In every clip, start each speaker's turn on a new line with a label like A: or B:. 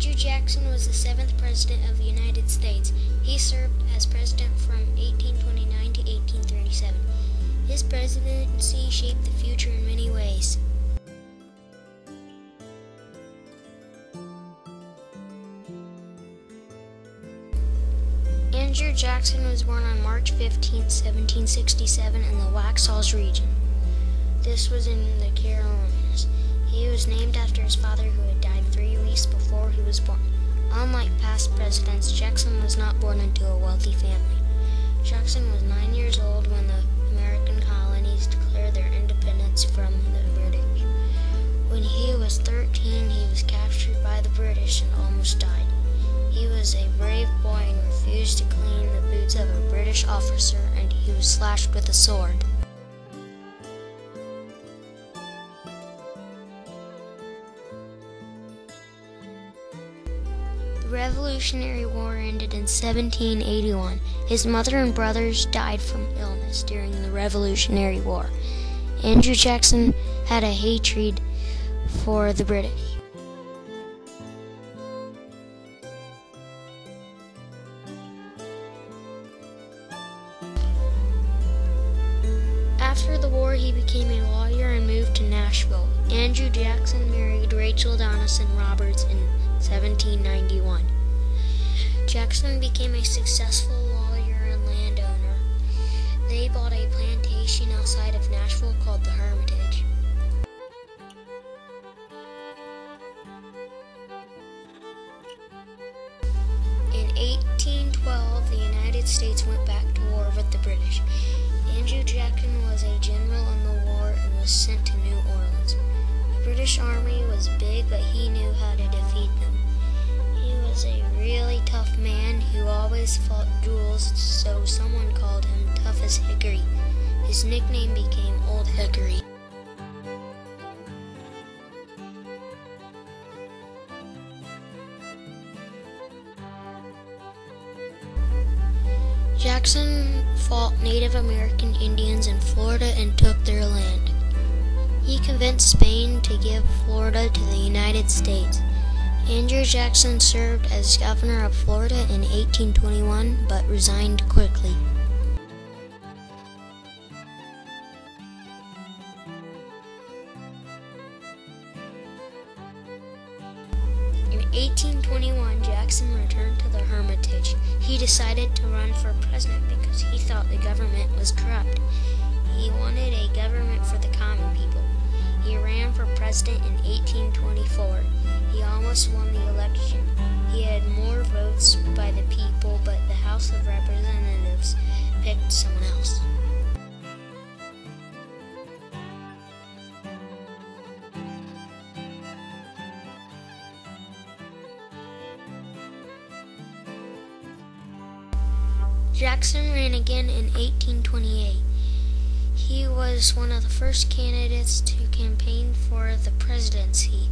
A: Andrew Jackson was the 7th President of the United States. He served as President from 1829 to 1837. His presidency shaped the future in many ways. Andrew Jackson was born on March 15, 1767 in the Waxhaws region. This was in the Carolinas. He was named after his father, who had died 3 weeks before he was born. Unlike past presidents, Jackson was not born into a wealthy family. Jackson was 9 years old when the American colonies declared their independence from the British. When he was 13, he was captured by the British and almost died. He was a brave boy and refused to clean the boots of a British officer, and he was slashed with a sword. The Revolutionary War ended in 1781. His mother and brothers died from illness during the Revolutionary War. Andrew Jackson had a hatred for the British. After the war, he became a lawyer and moved to Nashville. Andrew Jackson married Rachel Donison Roberts in 1791. Jackson became a successful lawyer and landowner. They bought a plantation outside of Nashville called the Hermitage. In 1812, the United States went back to war with the British. Andrew Jackson was a general in the war and was sent to New Orleans. The British Army was big, but he knew how to defeat them. He was a really tough man who always fought duels, so someone called him Tough as Hickory. His nickname became Old Hickory. Jackson fought Native American Indians in Florida and took their land. He convinced Spain to give Florida to the United States. Andrew Jackson served as governor of Florida in 1821, but resigned quickly. In 1821, Jackson returned to the Hermitage. He decided to run for president because he thought the government was corrupt. He wanted a government for the common people. He ran for president in 1824. He almost won the election. He had more votes by the people, but the House of Representatives picked someone else. Jackson ran again in 1828. He was one of the first candidates to campaign for the presidency.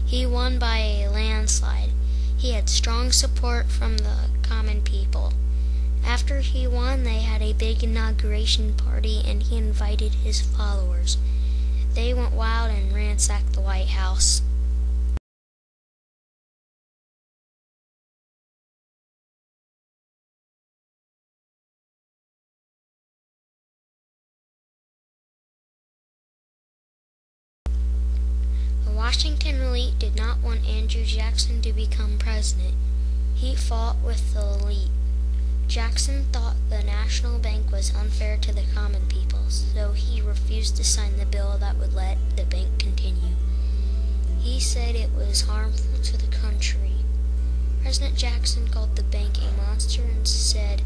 A: He won by a landslide. He had strong support from the common people. After he won, they had a big inauguration party, and he invited his followers. They went wild and ransacked the White House. The Washington elite did not want Andrew Jackson to become president. He fought with the elite. Jackson thought the National Bank was unfair to the common people, so he refused to sign the bill that would let the bank continue. He said it was harmful to the country. President Jackson called the bank a monster and said,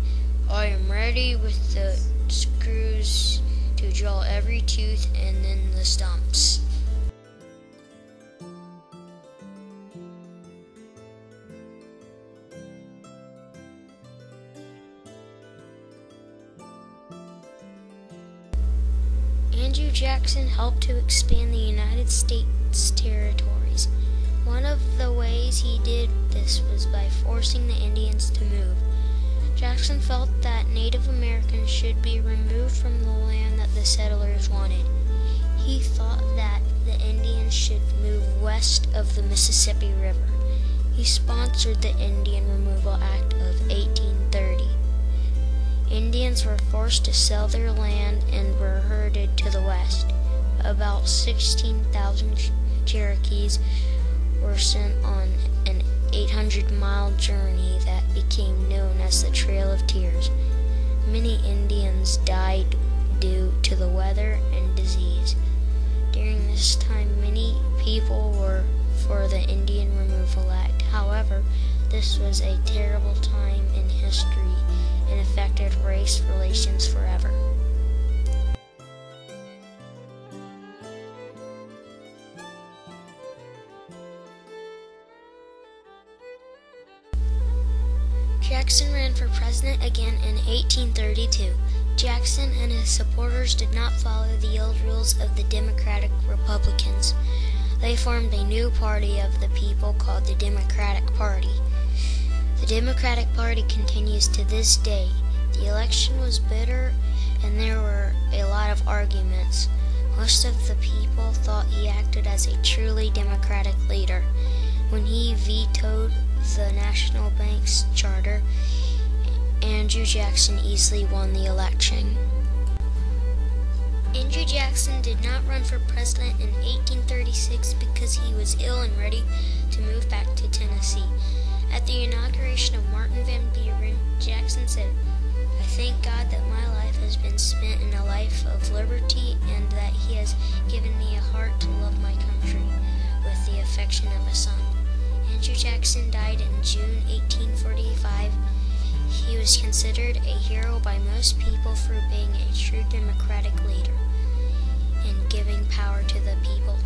A: "I am ready with the screws to draw every tooth and then the stumps." Andrew Jackson helped to expand the United States territories. One of the ways he did this was by forcing the Indians to move. Jackson felt that Native Americans should be removed from the land that the settlers wanted. He thought that the Indians should move west of the Mississippi River. He sponsored the Indian Removal Act of 1830. Indians were forced to sell their land and were herded to the west. About 16,000 Cherokees were sent on an 800-mile journey that became known as the Trail of Tears. Many Indians died due to the weather and disease. During this time, many people were for the Indian Removal Act. However, this was a terrible time in history and affected race relations forever. Jackson ran for president again in 1832. Jackson and his supporters did not follow the old rules of the Democratic Republicans. They formed a new party of the people called the Democratic Party. The Democratic Party continues to this day. The election was bitter and there were a lot of arguments. Most of the people thought he acted as a truly democratic leader. When he vetoed the National Bank's charter, Andrew Jackson easily won the election. Andrew Jackson did not run for president in 1836 because he was ill and ready to move back to Tennessee. At the inauguration of Martin Van Buren, Jackson said, "I thank God that my life has been spent in a life of liberty and that he has given me a heart to love my country with the affection of a son." Andrew Jackson died in June 1845. He was considered a hero by most people for being a true democratic leader and giving power to the people.